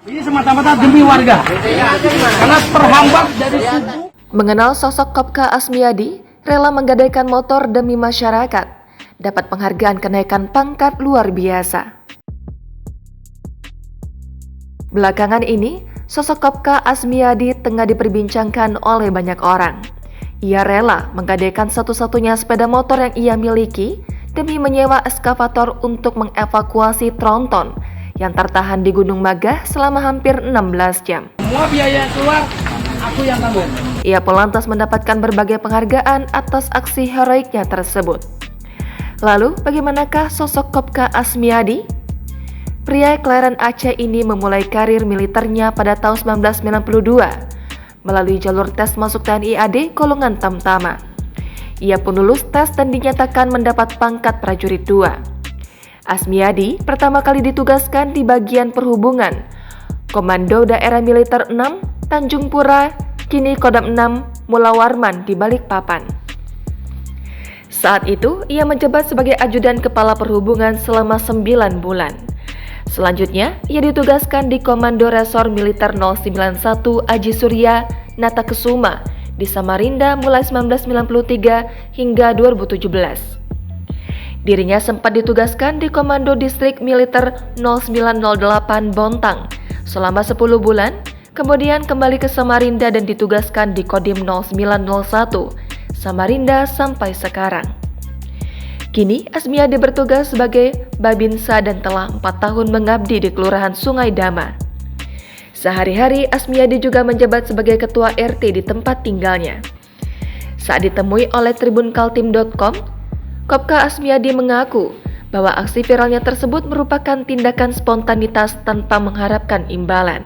Ini semata-mata demi warga, karena terhambat dari suku. Mengenal sosok Kopka Asmiadi, rela menggadaikan motor demi masyarakat, dapat penghargaan kenaikan pangkat luar biasa. Belakangan ini, sosok Kopka Asmiadi tengah diperbincangkan oleh banyak orang. Ia rela menggadaikan satu-satunya sepeda motor yang ia miliki demi menyewa eskavator untuk mengevakuasi tronton yang tertahan di Gunung Magah selama hampir 16 jam. Semua biaya yang keluar, aku yang tanggung. Ia pun lantas mendapatkan berbagai penghargaan atas aksi heroiknya tersebut. Lalu, bagaimanakah sosok Kopka Asmiadi? Pria kelahiran Aceh ini memulai karir militernya pada tahun 1992 melalui jalur tes masuk TNI AD golongan Tamtama. Ia pun lulus tes dan dinyatakan mendapat pangkat prajurit 2. Asmiadi pertama kali ditugaskan di bagian perhubungan, Komando Daerah Militer 6, Tanjung Pura, kini Kodam 6, Mula Warman di Balikpapan. Saat itu, ia menjabat sebagai ajudan kepala perhubungan selama 9 bulan. Selanjutnya, ia ditugaskan di Komando Resor Militer 091 Aji Surya Natakesuma di Samarinda mulai 1993 hingga 2017. Dirinya sempat ditugaskan di Komando Distrik Militer 0908 Bontang selama 10 bulan, kemudian kembali ke Samarinda dan ditugaskan di Kodim 0901 Samarinda sampai sekarang. Kini Asmiadi bertugas sebagai Babinsa dan telah 4 tahun mengabdi di Kelurahan Sungai Dama. Sehari-hari Asmiadi juga menjabat sebagai Ketua RT di tempat tinggalnya. Saat ditemui oleh tribunkaltim.com, Kopka Asmiadi mengaku bahwa aksi viralnya tersebut merupakan tindakan spontanitas tanpa mengharapkan imbalan.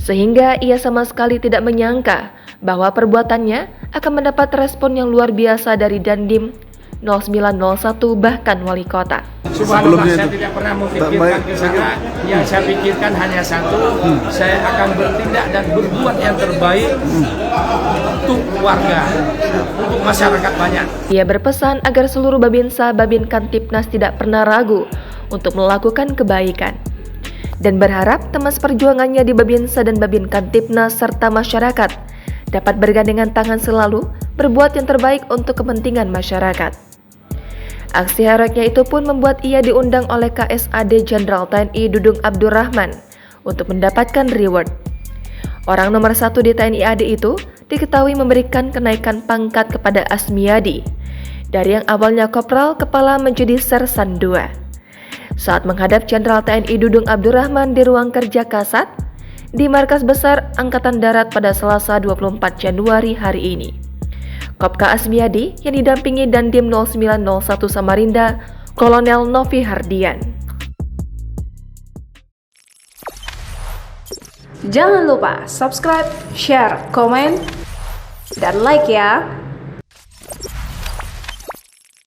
Sehingga ia sama sekali tidak menyangka bahwa perbuatannya akan mendapat respon yang luar biasa dari Dandim 0901 bahkan wali kota. Subhanallah, saya tidak pernah memikirkan ke sana. Yang saya pikirkan hanya satu, saya akan bertindak dan berbuat yang terbaik untuk warga, untuk masyarakat banyak. Ia berpesan agar seluruh Babinsa Babin Kantipnas tidak pernah ragu untuk melakukan kebaikan dan berharap teman perjuangannya di Babinsa dan Babin Kantipnas serta masyarakat dapat bergandengan tangan selalu berbuat yang terbaik untuk kepentingan masyarakat. Aksi heroiknya itu pun membuat ia diundang oleh KSAD Jenderal TNI Dudung Abdurrahman untuk mendapatkan reward. Orang nomor 1 di TNI AD itu diketahui memberikan kenaikan pangkat kepada Asmiadi dari yang awalnya Kopral Kepala menjadi Sersan 2. Saat menghadap Jenderal TNI Dudung Abdurrahman di ruang kerja Kasat di Markas Besar Angkatan Darat pada Selasa 24 Januari hari ini, Kopka Asmiadi yang didampingi Dandim 0901 Samarinda, Kolonel Novi Hardian. Jangan lupa subscribe, share, komen, dan like ya.